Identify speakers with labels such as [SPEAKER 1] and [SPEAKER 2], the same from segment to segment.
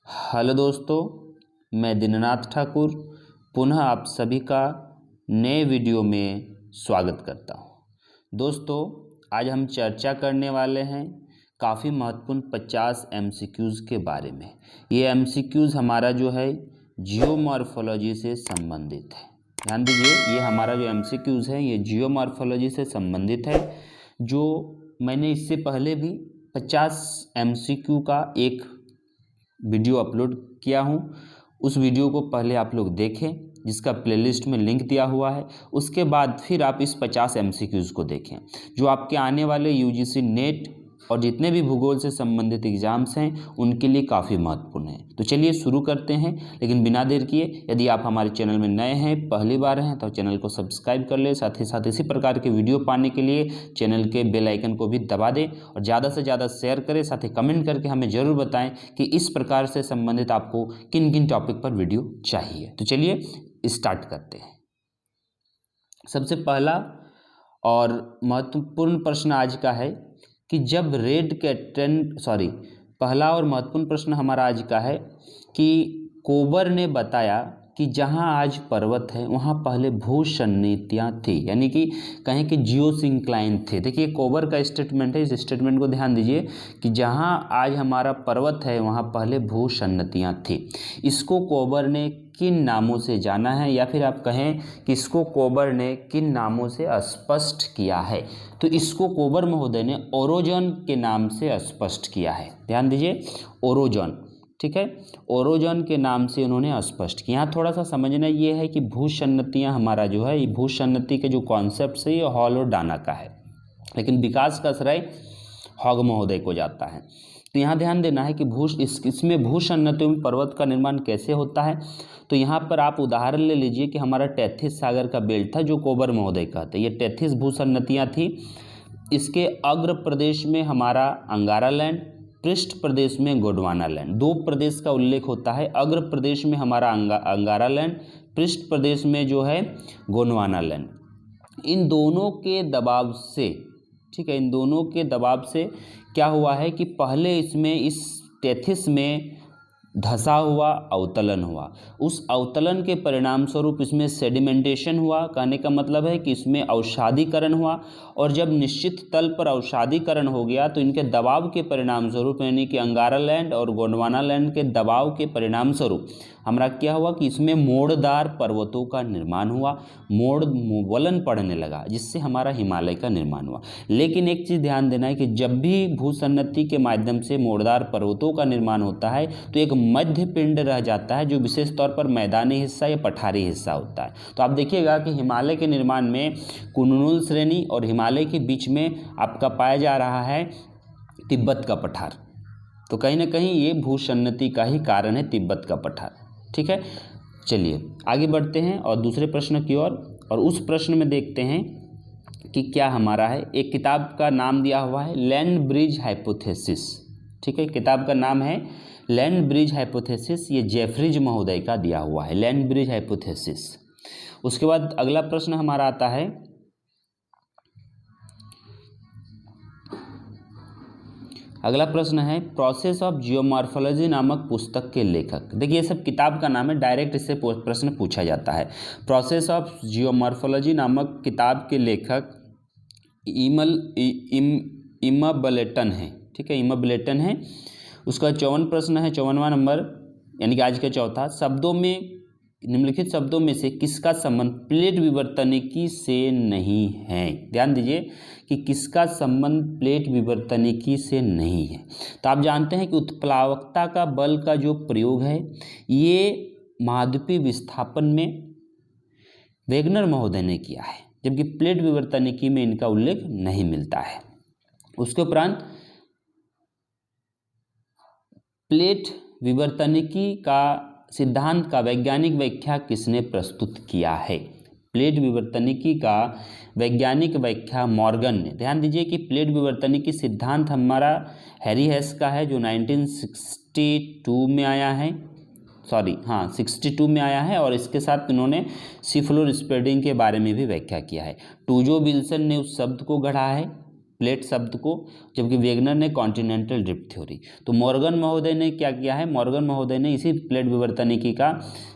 [SPEAKER 1] Hello दोस्तों, मैं दीननाथ ठाकुर पुनः आप सभी का नए वीडियो में स्वागत करता हूं। दोस्तों, आज हम चर्चा करने वाले हैं काफ़ी महत्वपूर्ण 50 एमसीक्यूज़ के बारे में। ये एमसीक्यूज़ हमारा जो है जियोमॉर्फोलॉजी से संबंधित है। ध्यान दीजिए, ये हमारा जो एमसीक्यूज़ है ये जियोमॉर्फोलॉजी से संबंधित है। जो मैंने इससे पहले भी 50 एमसीक्यू का एक वीडियो अपलोड किया हूँ। उस वीडियो को पहले आप लोग देखें, जिसका प्लेलिस्ट में लिंक दिया हुआ है। उसके बाद फिर आप इस 50 एमसीक्यूज़ को देखें, जो आपके आने वाले यूजीसी नेट और जितने भी भूगोल से संबंधित एग्जाम्स हैं उनके लिए काफ़ी महत्वपूर्ण है। तो चलिए शुरू करते हैं, लेकिन बिना देर किए यदि आप हमारे चैनल में नए हैं, पहली बार हैं, तो चैनल को सब्सक्राइब कर लें। साथ ही साथ इसी प्रकार के वीडियो पाने के लिए चैनल के बेल आइकन को भी दबा दें और ज़्यादा से ज़्यादा शेयर करें। साथ ही कमेंट करके हमें ज़रूर बताएं कि इस प्रकार से संबंधित आपको किन किन टॉपिक पर वीडियो चाहिए। तो चलिए स्टार्ट करते हैं। सबसे पहला और महत्वपूर्ण प्रश्न आज का है कि जब पहला और महत्वपूर्ण प्रश्न हमारा आज का है कि कोबर ने बताया कि जहां आज पर्वत है वहां पहले भूसन्निधियां थी, यानी कि कहें कि जियोसिंक्लाइन थे। देखिए, कोबर का स्टेटमेंट है, इस स्टेटमेंट को ध्यान दीजिए कि जहां आज हमारा पर्वत है वहां पहले भूसन्निधियां थी। इसको कोबर ने किन नामों से जाना है, या फिर आप कहें कि इसको कोबर ने किन नामों से स्पष्ट किया है? तो इसको कोबर महोदय ने ओरोजन के नाम से स्पष्ट किया है। ध्यान दीजिए, ओरोजन, ठीक है, ओरोजन के नाम से उन्होंने स्पष्ट किया। यहाँ थोड़ा सा समझना ये है कि भूसन्निधियाँ हमारा जो है, ये भूसन्निधि के जो कॉन्सेप्ट है ये हॉल और डाना का है, लेकिन विकास का श्रेय हॉग महोदय को जाता है। तो यहाँ ध्यान देना है कि इसमें भूसन्निधियों में पर्वत का निर्माण कैसे होता है। तो यहाँ पर आप उदाहरण ले लीजिए कि हमारा टेथिस सागर का बेल्ट था, जो कोबर महोदय कहते हैं। ये टेथिस भूसन्निधियाँ थी। इसके अग्र प्रदेश में हमारा अंगारा लैंड, पृष्ठ प्रदेश में गोंडवाना लैंड। दो प्रदेश का उल्लेख होता है। अग्र प्रदेश में हमारा अंगारा लैंड, पृष्ठ प्रदेश में जो है गोंडवाना लैंड। इन दोनों के दबाव से, ठीक है, इन दोनों के दबाव से क्या हुआ है कि पहले इसमें इस टेथिस में धसा हुआ अवतलन हुआ। उस अवतलन के परिणाम स्वरूप इसमें सेडिमेंटेशन हुआ। कहने का मतलब है कि इसमें अवसादीकरण हुआ, और जब निश्चित तल पर अवसादीकरण हो गया तो इनके दबाव के परिणाम स्वरूप, यानी कि अंगारा लैंड और गोंडवाना लैंड के दबाव के परिणाम स्वरूप हमारा क्या हुआ कि इसमें मोड़दार पर्वतों का निर्माण हुआ, वलन पड़ने लगा, जिससे हमारा हिमालय का निर्माण हुआ। लेकिन एक चीज़ ध्यान देना है कि जब भी भूसन्निधि के माध्यम से मोड़दार पर्वतों का निर्माण होता है तो एक मध्य पिंड रह जाता है, जो विशेष तौर पर मैदानी हिस्सा या पठारी हिस्सा होता है। तो आप देखिएगा कि हिमालय के निर्माण में कुनलुन श्रेणी और हिमालय के बीच में आपका पाया जा रहा है तिब्बत का पठार। तो कहीं ना कहीं ये भूसन्निधि का ही कारण है, तिब्बत का पठार। ठीक है, चलिए आगे बढ़ते हैं और दूसरे प्रश्न की ओर। और उस प्रश्न में देखते हैं कि क्या हमारा है। एक किताब का नाम दिया हुआ है लैंड ब्रिज हाइपोथेसिस। ठीक है, किताब का नाम है लैंड ब्रिज हाइपोथेसिस। ये जेफरीज महोदय का दिया हुआ है, लैंड ब्रिज हाइपोथेसिस। उसके बाद अगला प्रश्न हमारा आता है, अगला प्रश्न है प्रोसेस ऑफ जियोमॉर्फोलॉजी नामक पुस्तक के लेखक। देखिए, ये सब किताब का नाम है, डायरेक्ट इससे प्रश्न पूछा जाता है। प्रोसेस ऑफ जियोमॉर्फोलॉजी नामक किताब के लेखक इमबलेटन है। ठीक है, इमबलेटन है। उसका 54 प्रश्न है, 54वां नंबर, यानी कि आज का चौथा। शब्दों में, निम्नलिखित शब्दों में से किसका संबंध प्लेट विवर्तनिकी से नहीं है? ध्यान दीजिए कि किसका संबंध प्लेट विवर्तनिकी से नहीं है। तो आप जानते हैं कि उत्प्लावकता का बल का जो प्रयोग है ये महाद्वीपीय विस्थापन में वेगनर महोदय ने किया है, जबकि प्लेट विवर्तनिकी में इनका उल्लेख नहीं मिलता है। उसके उपरांत प्लेट विवर्तनिकी का सिद्धांत का वैज्ञानिक व्याख्या किसने प्रस्तुत किया है? प्लेट विवर्तनिकी का वैज्ञानिक व्याख्या मॉर्गन ने। ध्यान दीजिए कि प्लेट विवर्तनिकी सिद्धांत हमारा हैरी हेस का है, जो 1962 में आया है। 62 में आया है, और इसके साथ उन्होंने सीफ्लोर स्प्रेडिंग के बारे में भी व्याख्या किया है। टूजो विल्सन ने उस शब्द को गढ़ा है, प्लेट शब्द को, जबकि वेगनर ने कॉन्टिनेंटल ड्रिफ्ट थ्योरी। तो मॉर्गन महोदय ने क्या किया है, मॉर्गन महोदय ने इसी प्लेट विवर्तनिकी का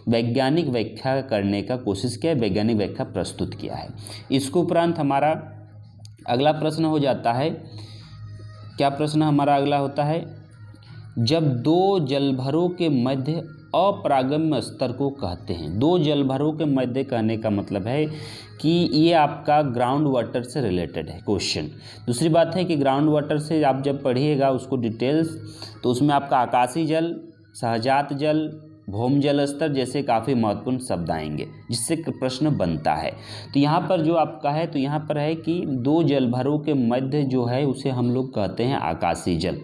[SPEAKER 1] वैज्ञानिक व्याख्या करने का कोशिश किया, वैज्ञानिक व्याख्या प्रस्तुत किया है। इसके उपरांत हमारा अगला प्रश्न हो जाता है, क्या प्रश्न हमारा अगला होता है, जब दो जलभरों के मध्य अपरागम्य स्तर को कहते हैं। दो जलभरों के मध्य कहने का मतलब है कि ये आपका ग्राउंड वाटर से रिलेटेड है क्वेश्चन। दूसरी बात है कि ग्राउंड वाटर से आप जब पढ़िएगा उसको डिटेल्स, तो उसमें आपका आकाशीय जल, सहजात जल, भौम जल स्तर जैसे काफ़ी महत्वपूर्ण शब्द आएंगे जिससे प्रश्न बनता है। तो यहाँ पर जो आपका है, तो यहाँ पर है कि दो जलभरों के मध्य जो है उसे हम लोग कहते हैं आकाशीय जल।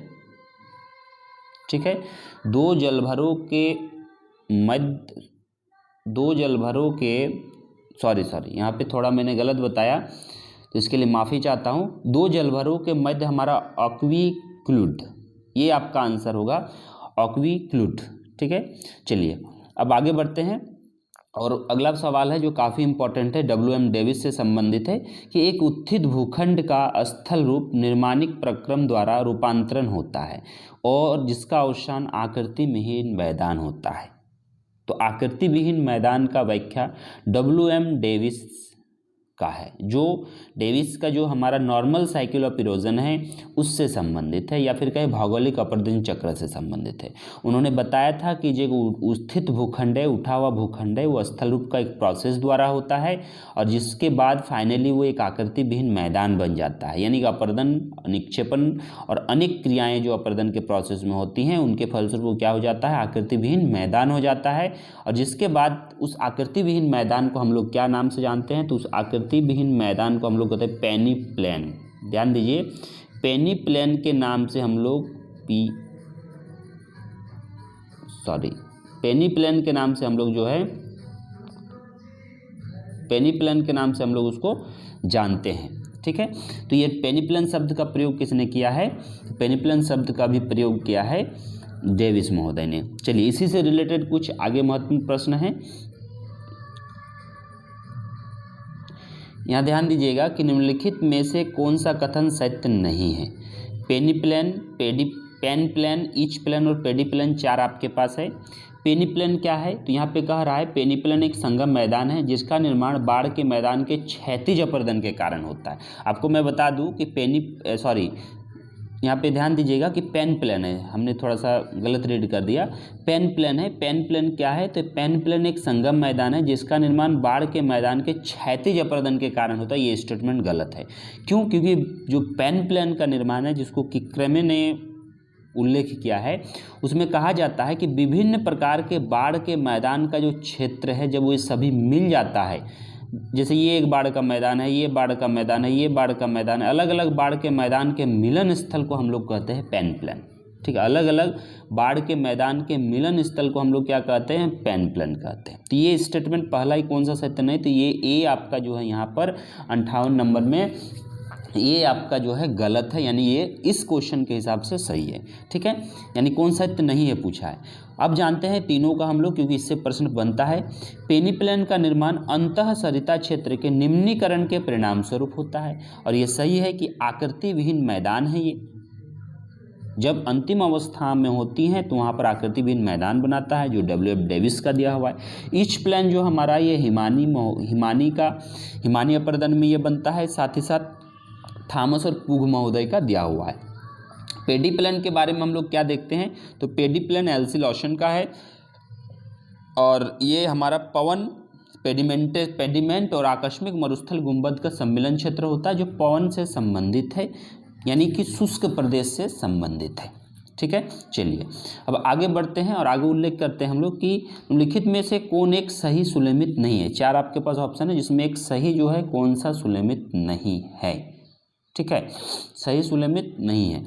[SPEAKER 1] ठीक है, दो जलभरों के मध्य, दो जलभरों के सॉरी यहाँ पे थोड़ा मैंने गलत बताया, तो इसके लिए माफ़ी चाहता हूँ। दो जलभरों के मध्य हमारा ऑक्विक्लूड, ये आपका आंसर होगा ऑक्विक्लूड। ठीक है, चलिए अब आगे बढ़ते हैं और अगला सवाल है जो काफ़ी इंपॉर्टेंट है, WM डेविस से संबंधित है कि एक उत्थित भूखंड का स्थल रूप निर्माणिक प्रक्रम द्वारा रूपांतरण होता है और जिसका अवसान आकृति विहीन मैदान होता है। तो आकृति विहीन मैदान का व्याख्या WM डेविस का है, जो डेविस का जो हमारा नॉर्मल साइकिल ऑफ इरोजन है उससे संबंधित है, या फिर कहें भौगोलिक अपरदन चक्र से संबंधित है। उन्होंने बताया था कि जो स्थित भूखंड है, उठा हुआ भूखंड है, वो स्थल रूप का एक प्रोसेस द्वारा होता है और जिसके बाद फाइनली वो एक आकृति विहीन मैदान बन जाता है। यानी कि अपरदन, निक्षेपण और अनेक क्रियाएँ जो अपरदन के प्रोसेस में होती हैं उनके फलस्वरूप वो क्या हो जाता है, आकृति विहीन मैदान हो जाता है। और जिसके बाद उस आकृति विहीन मैदान को हम लोग क्या नाम से जानते हैं, तो उस आकृति विहीन मैदान को हम लोग कहते हैं पेनी प्लेन। ध्यान दीजिए, पेनी प्लेन के नाम से हम लोग पेनी प्लेन के नाम से हम लोग जो है, पेनी प्लेन के नाम से हम लोग उसको जानते हैं। ठीक है, तो ये पेनी प्लेन शब्द का प्रयोग किसने किया है, पेनी प्लेन शब्द का भी प्रयोग किया है डेविस महोदय ने। चलिए इसी से रिलेटेड कुछ आगे महत्वपूर्ण प्रश्न हैं। यहाँ ध्यान दीजिएगा कि निम्नलिखित में से कौन सा कथन सत्य नहीं है। Penny plane, pen plane, each plane और पेडी प्लेन चार आपके पास है। पेनी प्लेन क्या है, तो यहाँ पे कह रहा है पेनी प्लेन एक संगम मैदान है जिसका निर्माण बाढ़ के मैदान के क्षैतिज अपरदन के कारण होता है। आपको मैं बता दूं कि यहाँ पे ध्यान दीजिएगा कि पेन प्लेन है, हमने थोड़ा सा गलत रीड कर दिया, पेन प्लेन है। पेन प्लेन क्या है, तो पेन प्लेन एक संगम मैदान है जिसका निर्माण बाढ़ के मैदान के क्षैतिज अपरदन के कारण होता है। ये स्टेटमेंट गलत है। क्यों, क्योंकि जो पेन प्लेन का निर्माण है जिसको किक्रमे ने उल्लेख किया है उसमें कहा जाता है कि विभिन्न प्रकार के बाढ़ के मैदान का जो क्षेत्र है जब वो सभी मिल जाता है, जैसे ये एक बाढ़ का मैदान है, ये बाढ़ का मैदान है, ये बाढ़ का मैदान है, अलग अलग बाढ़ के मैदान के मिलन स्थल को हम लोग कहते हैं पेन प्लेन। ठीक है, अलग अलग बाढ़ के मैदान के मिलन स्थल को हम लोग क्या कहते हैं, पेन प्लेन कहते हैं। तो ये स्टेटमेंट पहला ही कौन सा सत्य नहीं, तो ये ए आपका जो है यहाँ पर 58 नंबर में ये आपका जो है गलत है, यानी ये इस क्वेश्चन के हिसाब से सही है। ठीक है, यानी कौन सत्य नहीं है पूछा है। अब जानते हैं तीनों का हम लोग, क्योंकि इससे प्रश्न बनता है। पेनी प्लेन का निर्माण अंतः सरिता क्षेत्र के निम्नीकरण के परिणाम स्वरूप होता है और ये सही है कि आकृति विहीन मैदान है। ये जब अंतिम अवस्था में होती हैं तो वहाँ पर आकृति विहीन मैदान बनाता है जो WM डेविस का दिया हुआ है। ईच प्लेन जो हमारा ये हिमानी अपरदन में ये बनता है, साथ ही साथ थॉमस और पुग महोदय का दिया हुआ है। पेडी प्लेन के बारे में हम लोग क्या देखते हैं, तो पेडी प्लेन एलसी लॉशन का है और ये हमारा पवन पेडिमेंट और आकस्मिक मरुस्थल गुंबद का सम्मिलन क्षेत्र होता है जो पवन से संबंधित है, यानी कि शुष्क प्रदेश से संबंधित है। ठीक है, चलिए अब आगे बढ़ते हैं और आगे उल्लेख करते हैं हम लोग कि निम्नलिखित में से कौन एक सही सुलेमित नहीं है। चार आपके पास ऑप्शन है जिसमें एक सही जो है कौन सा सुलेमित नहीं है। ठीक है, सही सुलेमित नहीं है।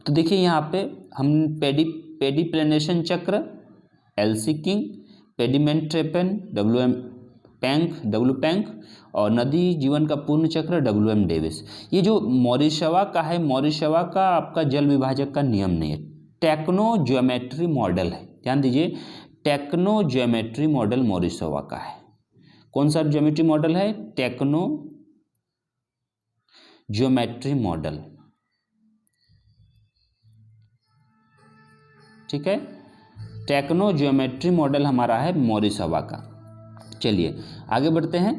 [SPEAKER 1] तो देखिए यहाँ पे हम पेडिप्लेनेशन चक्र एलसी किंग, पेडिमेंट्रेपेन डब्ल्यू पैंक और नदी जीवन का पूर्ण चक्र WM डेविस। ये जो मॉरिशवा का है, मॉरिशवा का आपका जल विभाजक का नियम नहीं है, टेक्नो ज्योमेट्री मॉडल है। ध्यान दीजिए, टेक्नो ज्योमेट्री मॉडल मॉरिशवा का है। कौन सा ज्योमेट्री मॉडल है, टेक्नो ज्योमेट्री मॉडल, ठीक है। टेक्नो ज्योमेट्री मॉडल हमारा है मोरिसावा का। चलिए आगे बढ़ते हैं।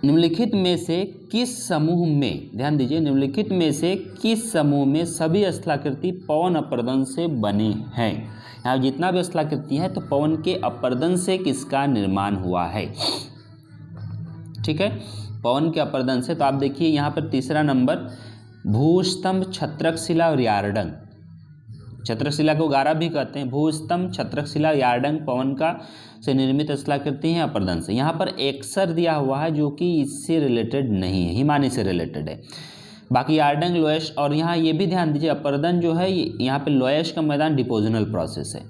[SPEAKER 1] निम्नलिखित में से किस समूह में, ध्यान दीजिए, निम्नलिखित में से किस समूह में सभी स्थलाकृति पवन अपर्दन से बने हैं। यहाँ जितना भी स्थलाकृति है तो पवन के अपर्दन से किसका निर्माण हुआ है, ठीक है, पवन के अपर्दन से। तो आप देखिए यहाँ पर तीसरा नंबर, भूस्तंभ, छत्रक शिला और यार्डंग। छत्रक शिला को गारा भी कहते हैं। भूस्तंभ, छत्रक शिला, यार्डंग पवन का से निर्मित स्थलाकृति है अपर्दन से। यहाँ पर एक्सर दिया हुआ है जो कि इससे रिलेटेड नहीं है, हिमानी से रिलेटेड है। बाकी यार्डंग, लोएश, और यहाँ ये भी ध्यान दीजिए अपर्दन जो है यहाँ पे लोएश का मैदान डिपोजनल प्रोसेस है।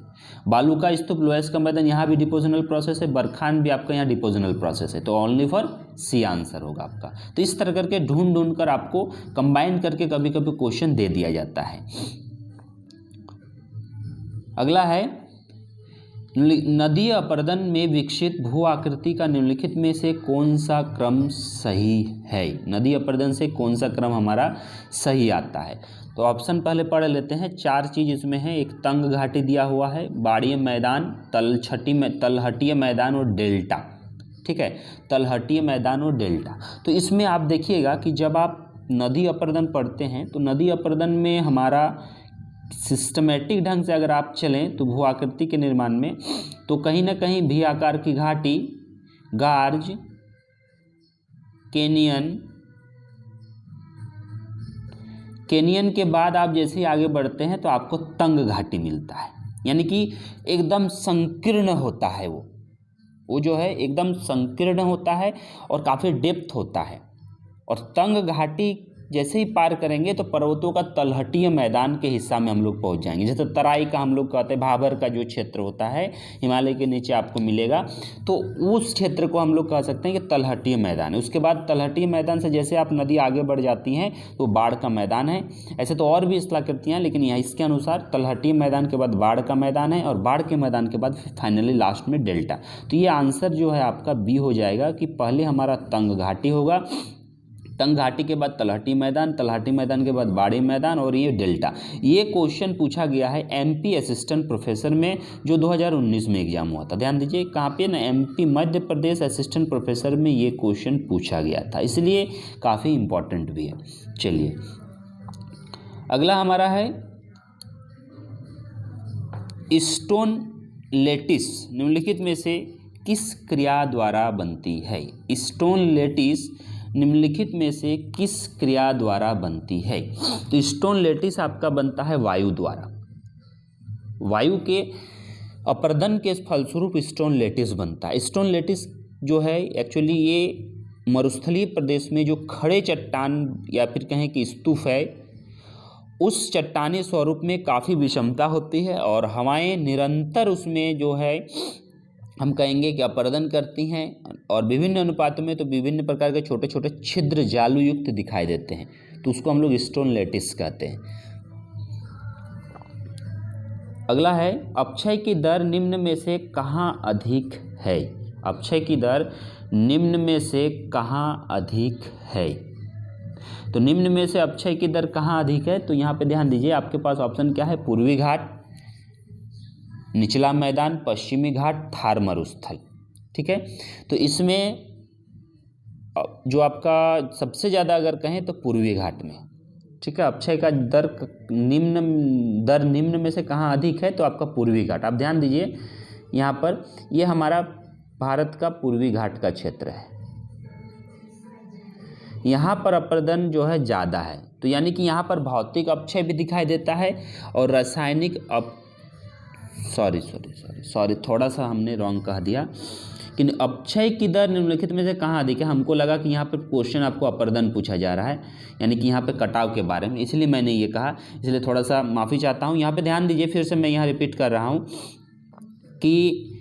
[SPEAKER 1] बालू का स्तूप, लोएश का मैदान, यहाँ भी डिपोजनल प्रोसेस है। बरखान भी आपका यहाँ डिपोजनल प्रोसेस है। तो ओनली फॉर सी आंसर होगा आपका। तो इस तरह करके ढूंढ कर आपको कंबाइन करके कभी कभी क्वेश्चन दे दिया जाता है। अगला है, नदी अपर्दन में विकसित भू आकृति का निम्नलिखित में से कौन सा क्रम सही है। नदी अपर्दन से कौन सा क्रम हमारा सही आता है। तो ऑप्शन पहले पढ़ लेते हैं। 4 चीज़ इसमें है। एक तंग घाटी दिया हुआ है, बाड़ीय मैदान, तलहटीय मैदान और डेल्टा, ठीक है, तलहटीय मैदान और डेल्टा। तो इसमें आप देखिएगा कि जब आप नदी अपर्दन पढ़ते हैं तो नदी अपर्दन में हमारा सिस्टमेटिक ढंग से अगर आप चलें तो भू आकृति के निर्माण में तो कहीं ना कहीं भी आकार की घाटी, गार्ज, कैनियन के बाद आप जैसे ही आगे बढ़ते हैं तो आपको तंग घाटी मिलता है। यानी कि एकदम संकीर्ण होता है, वो जो है एकदम संकीर्ण होता है और काफ़ी डेप्थ होता है। और तंग घाटी जैसे ही पार करेंगे तो पर्वतों का तलहटीय मैदान के हिस्सा में हम लोग पहुंच जाएंगे। जैसे तराई का हम लोग कहते हैं, भाबर का जो क्षेत्र होता है हिमालय के नीचे आपको मिलेगा, तो उस क्षेत्र को हम लोग कह सकते हैं कि तलहटीय मैदान है। उसके बाद तलहटीय मैदान से जैसे आप नदी आगे बढ़ जाती हैं तो बाढ़ का मैदान है। ऐसे तो और भी स्थलाकृतियाँ, लेकिन यहाँ इसके अनुसार तलहटीय मैदान के बाद बाढ़ का मैदान है और बाढ़ के मैदान के बाद फाइनली लास्ट में डेल्टा। तो ये आंसर जो है आपका बी हो जाएगा कि पहले हमारा तंग घाटी होगा, तंग घाटी के बाद तलहटी मैदान, तलहटी मैदान के बाद बाड़ी मैदान और ये डेल्टा। ये क्वेश्चन पूछा गया है एमपी असिस्टेंट प्रोफेसर में जो 2019 में एग्जाम हुआ था। ध्यान दीजिए कहाँ पे ना, MP Madhya Pradesh assistant professor में ये क्वेश्चन पूछा गया था, इसलिए काफ़ी इम्पोर्टेंट भी है। चलिए अगला हमारा है स्टोन लेटिस निम्नलिखित में से किस क्रिया द्वारा बनती है। स्टोन लेटिस निम्नलिखित में से किस क्रिया द्वारा बनती है। तो स्टोन लेटिस आपका बनता है वायु द्वारा। वायु के अपर्दन के फलस्वरूप स्टोन लेटिस बनता है। स्टोन लेटिस जो है एक्चुअली ये मरुस्थलीय प्रदेश में जो खड़े चट्टान या फिर कहें कि स्तूप है, उस चट्टानी स्वरूप में काफ़ी विषमता होती है और हवाएं निरंतर उसमें जो है हम कहेंगे कि अपर्दन करती हैं और विभिन्न अनुपातों में तो विभिन्न प्रकार के छोटे छोटे छिद्र जालू युक्त दिखाई देते हैं, तो उसको हम लोग स्टोन लेटिस कहते हैं। अगला है अपक्षय की दर निम्न में से कहाँ अधिक है। अपक्षय की दर निम्न में से कहाँ अधिक है। तो निम्न में से अपक्षय की दर कहाँ अधिक है, तो यहाँ पे ध्यान दीजिए आपके पास ऑप्शन क्या है, पूर्वी घाट, निचला मैदान, पश्चिमी घाट, थार मरुस्थल, ठीक है। तो इसमें जो आपका सबसे ज़्यादा अगर कहें तो पूर्वी घाट में, ठीक है। अपक्षय का दर निम्न में से कहाँ अधिक है, तो आपका पूर्वी घाट। आप ध्यान दीजिए यहाँ पर ये हमारा भारत का पूर्वी घाट का क्षेत्र है, यहाँ पर अपर्दन जो है ज़्यादा है, तो यानी कि यहाँ पर भौतिक अपक्षय भी दिखाई देता है और रासायनिक सॉरी थोड़ा सा हमने रॉन्ग कह दिया कि अपक्षय की दर निम्नलिखित में से कहाँ अधिक है। हमको लगा कि यहाँ पर क्वेश्चन आपको अपर्दन पूछा जा रहा है, यानी कि यहाँ पे कटाव के बारे में, इसलिए मैंने ये कहा, इसलिए थोड़ा सा माफ़ी चाहता हूँ। यहाँ पे ध्यान दीजिए, फिर से मैं यहाँ रिपीट कर रहा हूँ कि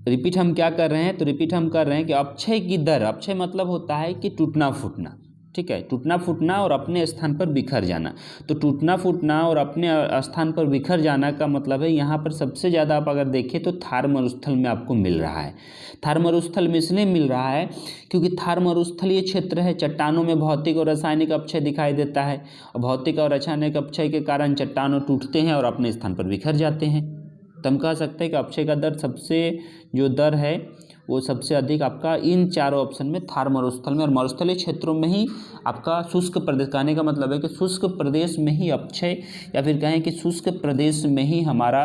[SPEAKER 1] रिपीट हम क्या कर रहे हैं, तो रिपीट हम कर रहे हैं कि अपक्षय की दर, अपक्षय मतलब होता है कि टूटना फूटना, ठीक है, टूटना फूटना और अपने स्थान पर बिखर जाना। तो टूटना फूटना और अपने स्थान पर बिखर जाना का मतलब है यहाँ पर सबसे ज़्यादा आप अगर देखें तो थार मरुस्थल में आपको मिल रहा है। थार मरुस्थल में इसलिए मिल रहा है क्योंकि थार मरुस्थलीय क्षेत्र है, चट्टानों में भौतिक और रासायनिक अपक्षय दिखाई देता है, और भौतिक और रासायनिक अपक्षय के कारण चट्टानों टूटते हैं और अपने स्थान पर बिखर जाते हैं। तो हम कह सकते हैं कि अपक्षय का दर सबसे जो दर है वो सबसे अधिक आपका इन चारों ऑप्शन में थार मरुस्थल में और मरुस्थलीय क्षेत्रों में ही आपका शुष्क प्रदेश, कहने का मतलब है कि शुष्क प्रदेश में ही अपक्षय या फिर कहें कि शुष्क प्रदेश में ही हमारा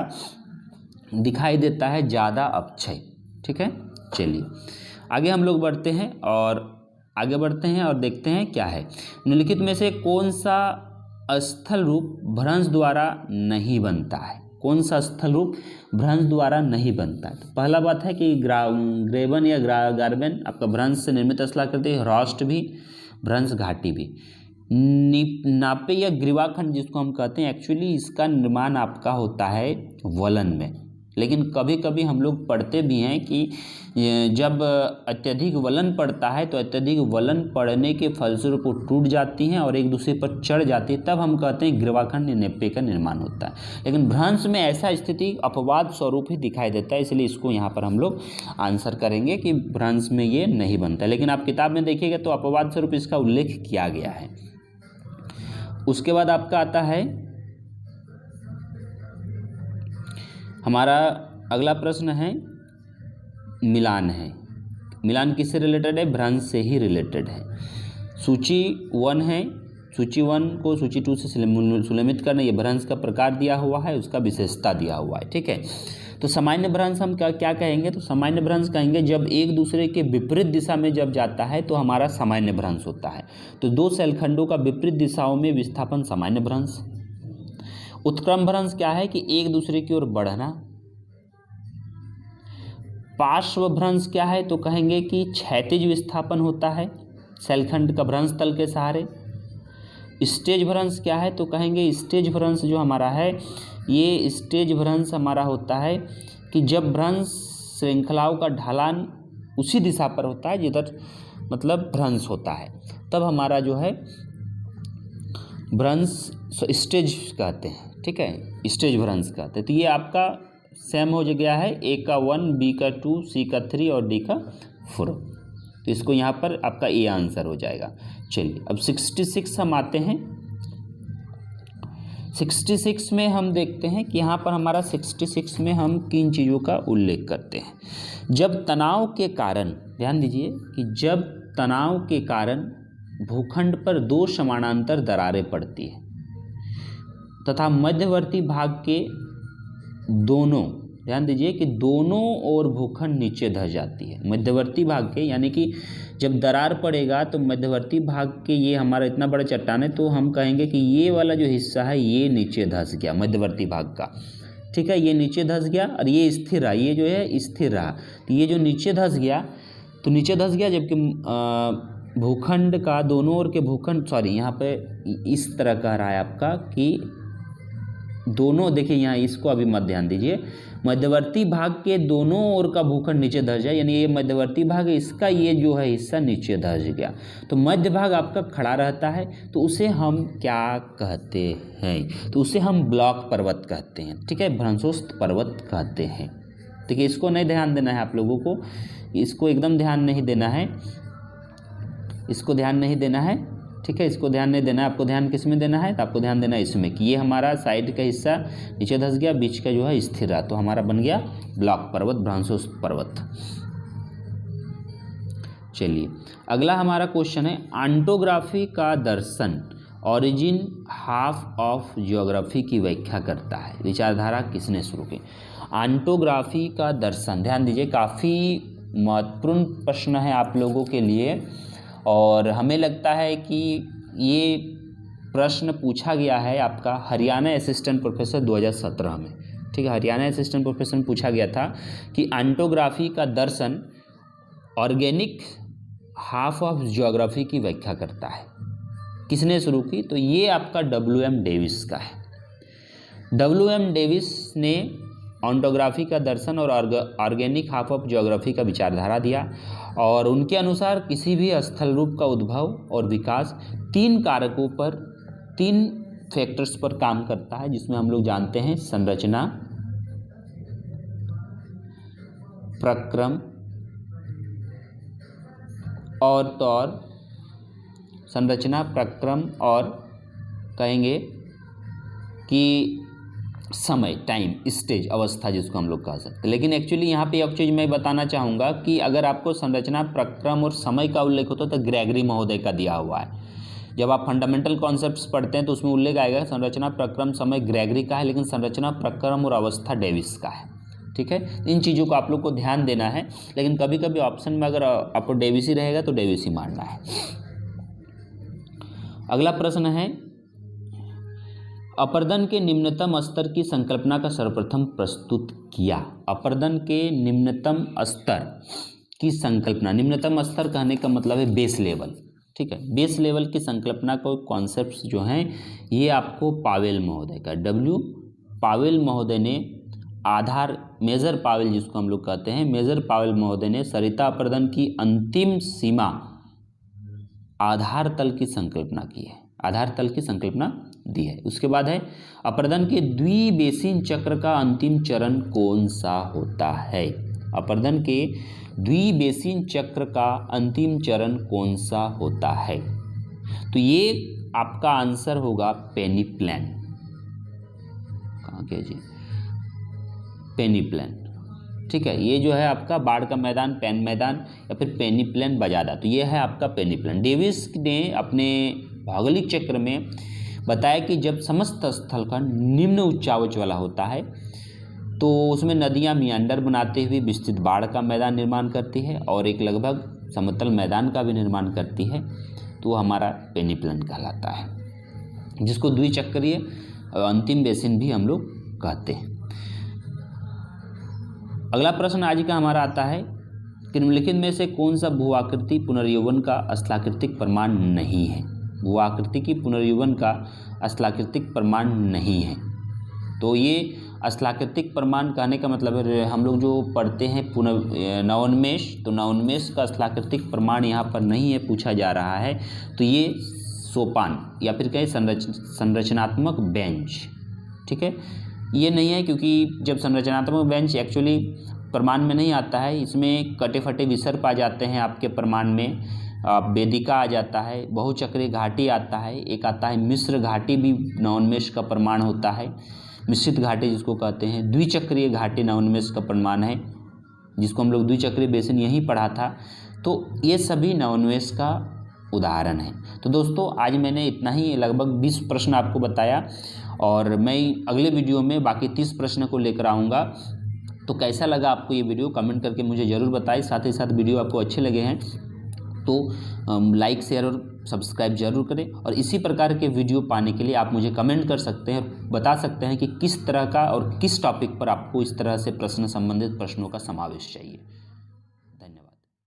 [SPEAKER 1] दिखाई देता है ज़्यादा अपक्षय। ठीक है, चलिए आगे हम लोग बढ़ते हैं और देखते हैं क्या है। निम्नलिखित में से कौन सा स्थल रूप भ्रंश द्वारा नहीं बनता है? कौन सा स्थल रूप भ्रंश द्वारा नहीं बनता है? तो पहला बात है कि ग्रेबन या गार्बेन आपका भ्रंश से निर्मित स्थलाकृति है, ह्रस्ट भी, भ्रंश घाटी भी। नापे या ग्रीवाखंड जिसको हम कहते हैं, एक्चुअली इसका निर्माण आपका होता है वलन में, लेकिन कभी कभी हम लोग पढ़ते भी हैं कि जब अत्यधिक वलन पड़ता है तो अत्यधिक वलन पड़ने के फलस्वरूप वो टूट जाती हैं और एक दूसरे पर चढ़ जाती है, तब हम कहते हैं ग्रीवाखंड या नेप्पे का निर्माण होता है। लेकिन भ्रंश में ऐसा स्थिति अपवाद स्वरूप ही दिखाई देता है, इसलिए इसको यहाँ पर हम लोग आंसर करेंगे कि भ्रंश में ये नहीं बनता। लेकिन आप किताब में देखिएगा तो अपवाद स्वरूप इसका उल्लेख किया गया है। उसके बाद आपका आता है हमारा अगला प्रश्न है मिलान है। मिलान किससे रिलेटेड है? भ्रंश से ही रिलेटेड है। सूची 1 है, सूची 1 को सूची 2 से सुलमित करना, ये भ्रंश का प्रकार दिया हुआ है, उसका विशेषता दिया हुआ है। ठीक है, तो सामान्य भ्रंश हम क्या कहेंगे? तो सामान्य भ्रंश कहेंगे जब एक दूसरे के विपरीत दिशा में जब जाता है तो हमारा सामान्य भ्रंश होता है। तो दो शैलखंडों का विपरीत दिशाओं में विस्थापन सामान्य भ्रंश। उत्क्रम भ्रंश क्या है? कि एक दूसरे की ओर बढ़ना। पार्श्व भ्रंश क्या है? तो कहेंगे कि क्षैतिज विस्थापन होता है शैलखंड का भ्रंश तल के सहारे। स्टेज भ्रंश क्या है? तो कहेंगे स्टेज भ्रंश जो हमारा है, ये स्टेज भ्रंश हमारा होता है कि जब भ्रंश श्रृंखलाओं का ढालान उसी दिशा पर होता है जिधर मतलब भ्रंश होता है, तब हमारा जो है भ्रंश स्टेज कहते हैं। ठीक है, स्टेज भ्रंश कहते हैं। तो ये आपका सेम हो गया है, ए का 1, बी का 2, सी का 3 और डी का 4। तो इसको यहाँ पर आपका ए आंसर हो जाएगा। चलिए अब 66 हम आते हैं। 66 में हम देखते हैं कि यहाँ पर हमारा 66 में हम किन चीज़ों का उल्लेख करते हैं। जब तनाव के कारण, ध्यान दीजिए कि जब तनाव के कारण भूखंड पर दो समानांतर दरारें पड़ती है तथा मध्यवर्ती भाग के दोनों, ध्यान दीजिए कि दोनों ओर भूखंड नीचे धंस जाती है। मध्यवर्ती भाग के, यानी कि जब दरार पड़ेगा तो मध्यवर्ती भाग के, ये हमारा इतना बड़ा चट्टान है तो हम कहेंगे कि ये वाला जो हिस्सा है ये नीचे धंस गया मध्यवर्ती भाग का। ठीक है, ये नीचे धंस गया और ये स्थिर रहा, ये जो है स्थिर रहा। तो ये जो नीचे धंस गया तो नीचे धंस गया, जबकि भूखंड का दोनों ओर के भूखंड, यहाँ पे इस तरह कह रहा है आपका कि दोनों, देखिए यहाँ इसको अभी मत ध्यान दीजिए, मध्यवर्ती भाग के दोनों ओर का भूखंड नीचे धंस जाए, यानी ये मध्यवर्ती भाग है, इसका ये जो है हिस्सा नीचे धंस गया, तो मध्य भाग आपका खड़ा रहता है, तो उसे हम क्या कहते हैं? तो उसे हम ब्लॉक पर्वत कहते हैं। ठीक है, भ्रंशोस्त पर्वत कहते हैं। देखिए इसको नहीं ध्यान देना है आप लोगों को, इसको एकदम ध्यान नहीं देना है, इसको ध्यान नहीं देना है। ठीक है, इसको ध्यान नहीं देना है, आपको ध्यान किस में देना है? तो आपको ध्यान देना है इसमें कि ये हमारा साइड का हिस्सा नीचे धंस गया, बीच का जो है स्थिर रहा, तो हमारा बन गया ब्लॉक पर्वत, भ्रंशोस्त पर्वत। चलिए अगला हमारा क्वेश्चन है, ऑन्टोग्राफी का दर्शन ओरिजिन हाफ ऑफ जियोग्राफी की व्याख्या करता है। विचारधारा किसने शुरू की? ऑन्टोग्राफी का दर्शन, ध्यान दीजिए काफ़ी महत्वपूर्ण प्रश्न है आप लोगों के लिए, और हमें लगता है कि ये प्रश्न पूछा गया है आपका हरियाणा असिस्टेंट प्रोफेसर 2017 में। ठीक है, हरियाणा असिस्टेंट प्रोफेसर में पूछा गया था कि ऑन्टोग्राफी का दर्शन ऑर्गेनिक हाफ ऑफ जियोग्राफी की व्याख्या करता है। किसने शुरू की? तो ये आपका WM डेविस का है। WM डेविस ने ऑन्टोग्राफी का दर्शन और ऑर्गेनिक हाफ ऑफ ज्योग्राफी का विचारधारा दिया। और उनके अनुसार किसी भी स्थल रूप का उद्भव और विकास 3 कारकों पर, 3 फैक्टर्स पर काम करता है, जिसमें हम लोग जानते हैं संरचना, प्रक्रम और तौर, संरचना, प्रक्रम और कहेंगे कि समय, टाइम, स्टेज, अवस्था जिसको हम लोग कह सकते हैं। लेकिन एक्चुअली यहाँ पे एक चीज़ मैं बताना चाहूँगा कि अगर आपको संरचना, प्रक्रम और समय का उल्लेख होता तो ग्रेगरी महोदय का दिया हुआ है। जब आप फंडामेंटल कॉन्सेप्ट्स पढ़ते हैं तो उसमें उल्लेख आएगा संरचना, प्रक्रम, समय ग्रेगरी का है, लेकिन संरचना, प्रक्रम और अवस्था डेविस का है। ठीक है, इन चीज़ों को आप लोग को ध्यान देना है। लेकिन कभी कभी ऑप्शन में अगर आपको डेविस ही रहेगा तो डेविस ही मानना है। अगला प्रश्न है, अपरदन के निम्नतम स्तर की संकल्पना का सर्वप्रथम प्रस्तुत किया। अपरदन के निम्नतम स्तर की संकल्पना, निम्नतम स्तर कहने का मतलब है बेस लेवल। ठीक है, बेस लेवल की संकल्पना को कॉन्सेप्ट्स जो हैं ये आपको पावेल महोदय का, डब्ल्यू पावेल महोदय ने आधार, मेजर पावेल जिसको हम लोग कहते हैं, मेजर पावेल महोदय ने सरिता अपरदन की अंतिम सीमा आधार तल की संकल्पना की है, आधार तल की संकल्पना दी है। उसके बाद है अपरदन के द्विबेसिन चक्र का अंतिम चरण कौन सा होता है। अपरदन के द्विबेसिन चक्र का अंतिम चरण कौन सा होता है, तो ये आपका आंसर होगा पेनिप्लेन। कहाँ के जी, पेनिप्लेन। ठीक है, ये जो है आपका बाढ़ का मैदान, पेन मैदान या फिर पेनिप्लेन बजादा, तो ये है आपका पेनिप्लेन। डेविस ने अपने भौगोलिक चक्र में बताया कि जब समस्त स्थल का निम्न उच्चावच वाला होता है तो उसमें नदियां मियांडर बनाते हुए विस्तृत बाढ़ का मैदान निर्माण करती है और एक लगभग समतल मैदान का भी निर्माण करती है, तो वो हमारा पेनिप्लेन कहलाता है, जिसको द्विचक्रीय अंतिम बेसिन भी हम लोग कहते हैं। अगला प्रश्न आज का हमारा आता है कि निम्नलिखित में से कौन सा भूआकृति पुनर्यौवन का स्थलाकृतिक प्रमाण नहीं है। भूआकृति की पुनर्यौवन का स्थलाकृतिक प्रमाण नहीं है, तो ये स्थलाकृतिक प्रमाण कहने का मतलब है हम लोग जो पढ़ते हैं नवोन्मेष, तो नवोन्मेष का स्थलाकृतिक प्रमाण यहाँ पर नहीं है, पूछा जा रहा है। तो ये सोपान या फिर कहें संरचनात्मक बेंच, ठीक है, ये नहीं है, क्योंकि जब संरचनात्मक बेंच एक्चुअली प्रमाण में नहीं आता है, इसमें कटे फटे विसर्प आ जाते हैं आपके प्रमाण में, वेदिका आ जाता है, बहुचक्रीय घाटी आता है, एक आता है मिश्र घाटी भी नवोन्मेष का प्रमाण होता है, मिश्रित घाटी जिसको कहते हैं, द्विचक्रीय घाटी नवोन्मेष का प्रमाण है, जिसको हम लोग द्विचक्रीय बेसिन यहीं पढ़ा था। तो ये सभी नवोन्मेष का उदाहरण है। तो दोस्तों आज मैंने इतना ही, लगभग 20 प्रश्न आपको बताया और मैं अगले वीडियो में बाकी 30 प्रश्न को लेकर आऊँगा। तो कैसा लगा आपको ये वीडियो कमेंट करके मुझे ज़रूर बताएं। साथ ही साथ वीडियो आपको अच्छे लगे हैं तो लाइक, शेयर और सब्सक्राइब जरूर करें। और इसी प्रकार के वीडियो पाने के लिए आप मुझे कमेंट कर सकते हैं, बता सकते हैं कि किस तरह का और किस टॉपिक पर आपको इस तरह से प्रश्न संबंधित प्रश्नों का समावेश चाहिए।